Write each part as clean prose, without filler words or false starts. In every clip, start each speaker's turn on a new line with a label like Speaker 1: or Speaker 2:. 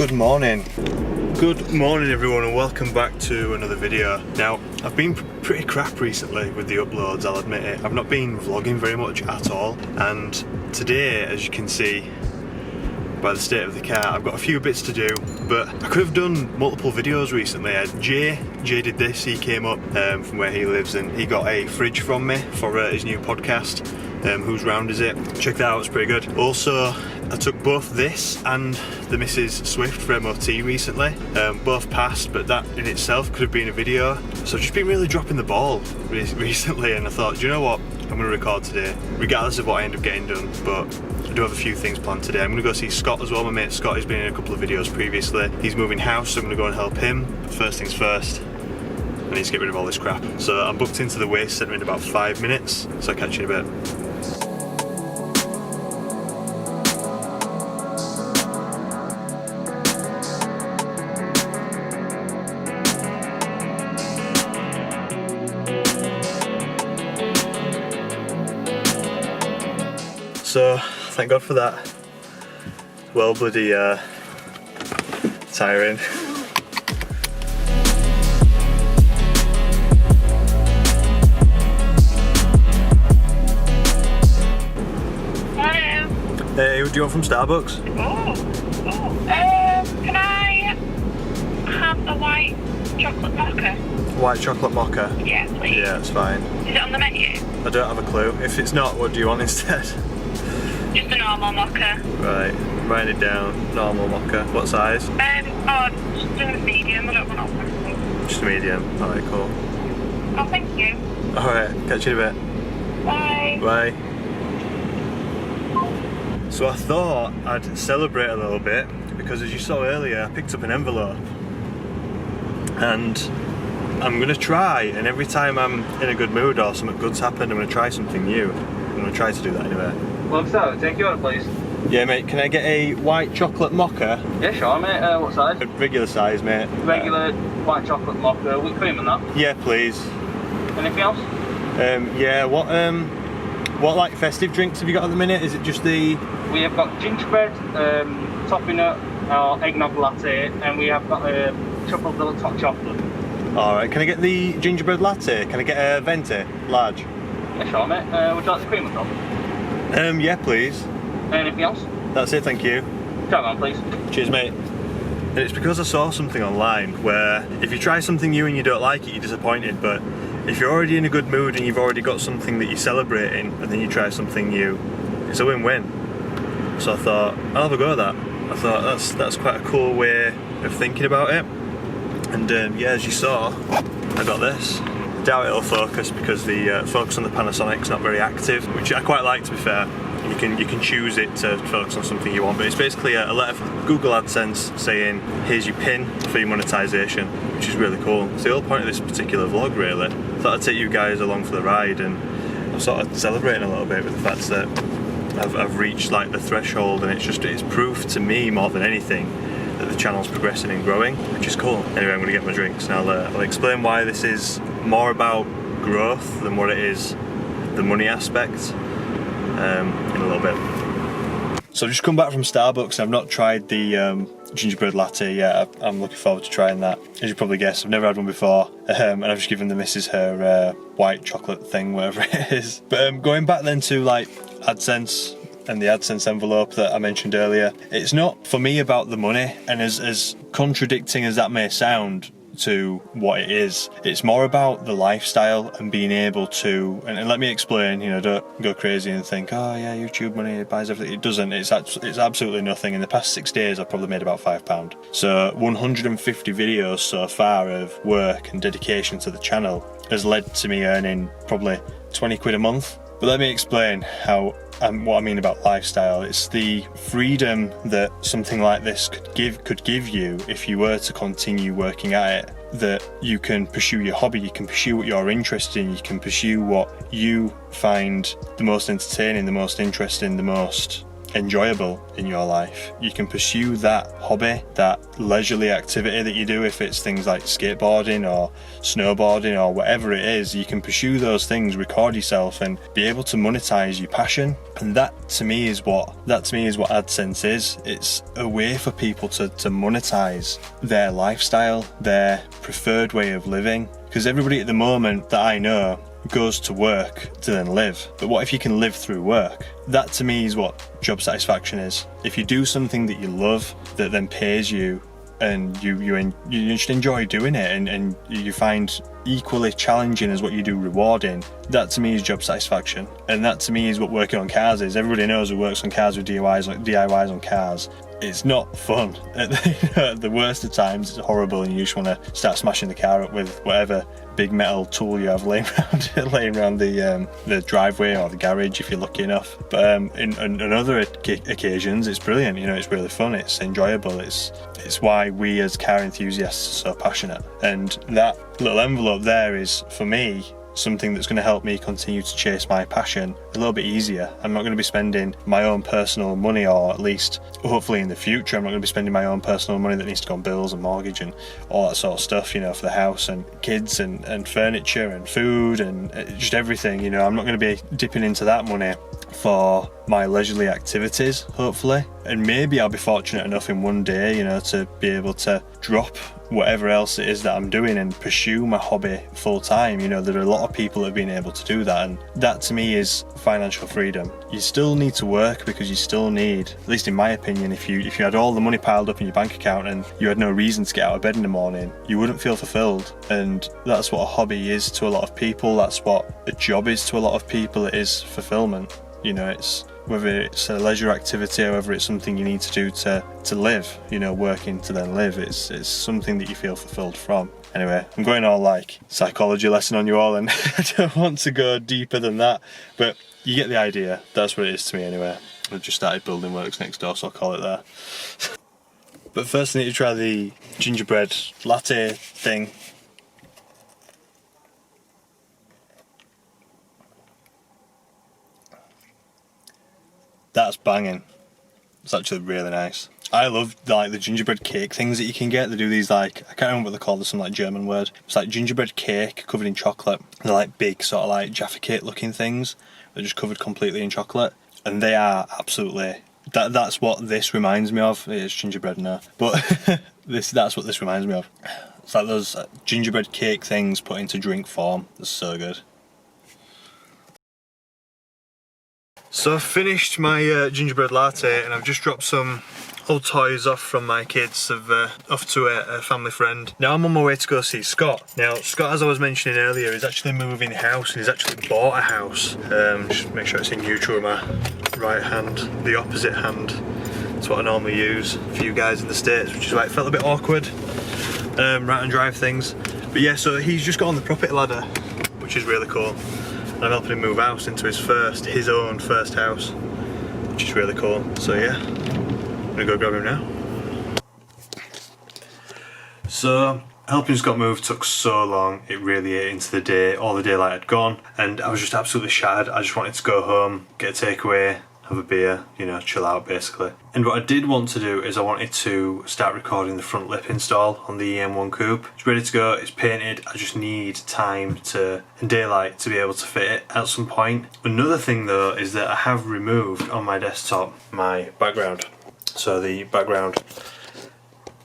Speaker 1: Good morning everyone, and welcome back to another video. Now, I've been pretty crap recently with the uploads, I'll admit it. I've not been vlogging very much at all, and today, as you can see by the state of the car, I've got a few bits to do, but I could have done multiple videos recently. Jay did this. He came up from where he lives and he got a fridge from me for his new podcast, Whose Round Is It? Check that out, it's pretty good. Also, I took both this and the Mrs. Swift for MOT recently. Both passed, but that in itself could have been a video. So I've just been really dropping the ball recently, and I thought, do you know what? I'm going to record today, regardless of what I end up getting done, but I do have a few things planned today. I'm going to go see Scott as well. My mate Scott has been in a couple of videos previously. He's moving house, so I'm going to go and help him. But first things first, I need to get rid of all this crap. So I'm booked into the waste centre in about 5 minutes, so I'll catch you in a bit. So, thank God for that. Well bloody tiring.
Speaker 2: Hello.
Speaker 1: Hey, what do you want from Starbucks?
Speaker 2: Can I have a white chocolate mocha?
Speaker 1: White chocolate mocha?
Speaker 2: Yeah, please.
Speaker 1: Yeah, it's fine.
Speaker 2: Is it on the menu?
Speaker 1: I don't have a clue. If it's not, what do you want instead?
Speaker 2: Just a normal mocha.
Speaker 1: Right, write it down. Normal mocha. What size?
Speaker 2: Just a medium. I don't want all.
Speaker 1: Just a medium. Alright, cool.
Speaker 2: Oh, thank you.
Speaker 1: Alright, catch you in a bit.
Speaker 2: Bye.
Speaker 1: Bye. So I thought I'd celebrate a little bit because, as you saw earlier, I picked up an envelope. And I'm going to try, and every time I'm in a good mood or something good's happened, I'm going to try something new. I'm going to try to do that anyway.
Speaker 3: Well, so, take your order, please.
Speaker 1: Yeah, mate, can I get a white chocolate mocha?
Speaker 3: Yeah, sure, mate. What size?
Speaker 1: A regular size, mate.
Speaker 3: Regular white chocolate mocha with cream and that.
Speaker 1: Yeah, please.
Speaker 3: Anything else?
Speaker 1: Yeah, what like festive drinks have you got at the minute? Is it just the...
Speaker 3: We have got gingerbread, toffee nut, or eggnog latte, and we have got triple deluxe hot chocolate.
Speaker 1: Alright, can I get the gingerbread latte? Can I get a venti, large?
Speaker 3: Yeah, sure, mate. Would you like the cream on top?
Speaker 1: Yeah, please.
Speaker 3: Anything else?
Speaker 1: That's it, thank you.
Speaker 3: Come on, please.
Speaker 1: Cheers, mate. And it's because I saw something online where if you try something new and you don't like it, you're disappointed, but if you're already in a good mood and you've already got something that you're celebrating and then you try something new, it's a win-win. So I thought, I'll have a go at that. I thought that's quite a cool way of thinking about it. And yeah, as you saw, I got this. I doubt it'll focus because the focus on the Panasonic's not very active, which I quite like, to be fair. You can choose it to focus on something you want, but it's basically a letter from Google AdSense saying, here's your pin for your monetization, which is really cool. It's the whole point of this particular vlog, really. I thought I'd take you guys along for the ride, and I'm sort of celebrating a little bit with the fact that I've reached like the threshold, and it's proof to me more than anything that the channel's progressing and growing, which is cool. Anyway, I'm going to get my drinks and I'll explain why this is more about growth than what it is the money aspect in a little bit. So I've just come back from Starbucks. I've not tried the gingerbread latte yet. I'm looking forward to trying that. As you probably guessed, I've never had one before, and I've just given the missus her white chocolate thing, whatever it is. But going back then to like AdSense and the AdSense envelope that I mentioned earlier, it's not for me about the money, and as contradicting as that may sound to what it is, it's more about the lifestyle and being able to, and let me explain, you know, don't go crazy and think, oh yeah, YouTube money, it buys everything. It doesn't. It's absolutely nothing. In the past 6 days I've probably made about £5. So 150 videos so far of work and dedication to the channel has led to me earning probably 20 quid a month. But let me explain what I mean about lifestyle. It's the freedom that something like this could give you if you were to continue working at it. That you can pursue your hobby, you can pursue what you're interested in, you can pursue what you find the most entertaining, the most interesting, the most enjoyable in your life, you can pursue that hobby, that leisurely activity that you do. If it's things like skateboarding or snowboarding or whatever it is, you can pursue those things, record yourself, and be able to monetize your passion. And that to me is what AdSense is. It's a way for people to monetize their lifestyle, their preferred way of living. Because everybody at the moment that I know goes to work to then live. But what if you can live through work? That to me is what job satisfaction is. If you do something that you love, that then pays you, and you just enjoy doing it, and you find equally challenging as what you do rewarding, that to me is job satisfaction. And that to me is what working on cars is. Everybody knows who works on cars with DIYs on cars. It's not fun. At the worst of times, it's horrible, and you just want to start smashing the car up with whatever big metal tool you have laying around the driveway or the garage if you're lucky enough. But in other occasions, it's brilliant. You know, it's really fun. It's enjoyable. It's why we as car enthusiasts are so passionate. And that little envelope there is, for me, something that's going to help me continue to chase my passion a little bit easier. I'm not going to be spending my own personal money, or at least hopefully in the future I'm not going to be spending my own personal money that needs to go on bills and mortgage and all that sort of stuff, you know, for the house and kids and furniture and food and just everything. You know, I'm not going to be dipping into that money for my leisurely activities, hopefully. And maybe I'll be fortunate enough in one day, you know, to be able to drop whatever else it is that I'm doing and pursue my hobby full time. You know, there are a lot of people that have been able to do that, and that to me is financial freedom. You still need to work because you still need, at least in my opinion, if you had all the money piled up in your bank account and you had no reason to get out of bed in the morning, you wouldn't feel fulfilled. And that's what a hobby is to a lot of people. That's what a job is to a lot of people. It is fulfillment. You know, it's whether it's a leisure activity or whether it's something you need to do to live, you know, working to then live. It's something that you feel fulfilled from. Anyway, I'm going all like psychology lesson on you all, and I don't want to go deeper than that, but you get the idea. That's what it is to me anyway. I've just started building works next door, so I'll call it there. But first I need to try the gingerbread latte thing. That's banging. It's actually really nice. I love like the gingerbread cake things that you can get. They do these like, I can't remember what they're called, there's some like German word. It's like gingerbread cake covered in chocolate. They're like big sort of like Jaffa cake looking things. They're just covered completely in chocolate. And they are absolutely, that's what this reminds me of. It's gingerbread now. But that's what this reminds me of. It's like those gingerbread cake things put into drink form. They're so good. So I've finished my gingerbread latte, and I've just dropped some old toys off from my kids off to a family friend. Now I'm on my way to go see Scott. Now Scott, as I was mentioning earlier, is actually moving house, and he's actually bought a house. Just make sure it's in neutral with my right hand, the opposite hand. That's what I normally use for you guys in the States, which is why it felt a bit awkward, right and drive things. But yeah, so he's just got on the property ladder, which is really cool. I'm helping him move house into his own first house, which is really cool. So yeah, I'm gonna go grab him now. So helping Scott move took so long, it really ate into the day. All the daylight had gone, and I was just absolutely shattered. I just wanted to go home, get a takeaway, have a beer, you know, chill out basically. And what I did want to do is I wanted to start recording the front lip install on the EM1 Coupe. It's ready to go, it's painted, I just need time and daylight to be able to fit it at some point. Another thing though is that I have removed on my desktop my background. So the background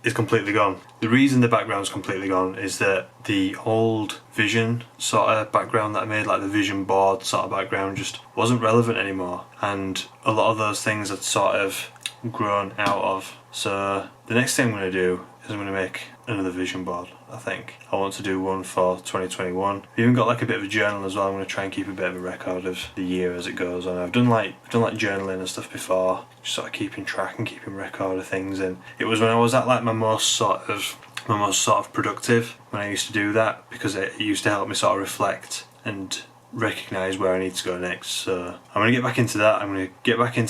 Speaker 1: is completely gone. The reason the background's completely gone is that the old Vision sort of background that I made, like the Vision board sort of background, just wasn't relevant anymore, and a lot of those things had sort of grown out of. So the next thing I'm going to do is I'm going to make another Vision board. I think I want to do one for 2021. I've even got like a bit of a journal as well. I'm going to try and keep a bit of a record of the year as it goes on. I've done like journaling and stuff before, just sort of keeping track and keeping record of things. And it was when I was at like my most sort of productive when I used to do that, because it used to help me sort of reflect and recognise where I need to go next. So I'm going to get back into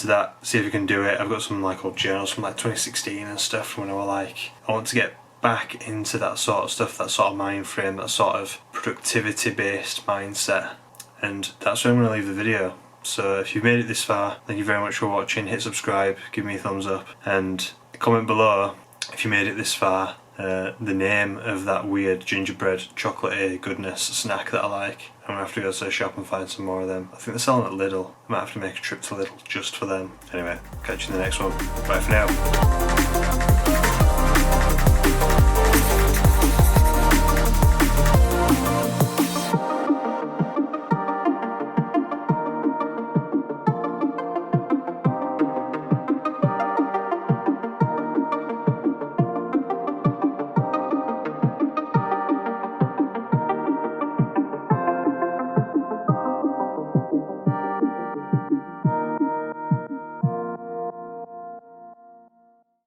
Speaker 1: that. See if I can do it. I've got some like old journals from like 2016 and stuff from when I want to get back into that sort of stuff, that sort of mind frame, that sort of productivity based mindset. And that's where I'm going to leave the video. So if you've made it this far, thank you very much for watching. Hit subscribe, give me a thumbs up, and comment below if you made it this far the name of that weird gingerbread chocolate goodness snack that I like. I'm gonna have to go to the shop and find some more of them. I think they're selling at Lidl. I might have to make a trip to Lidl just for them. Anyway, catch you in the next one. Bye for now.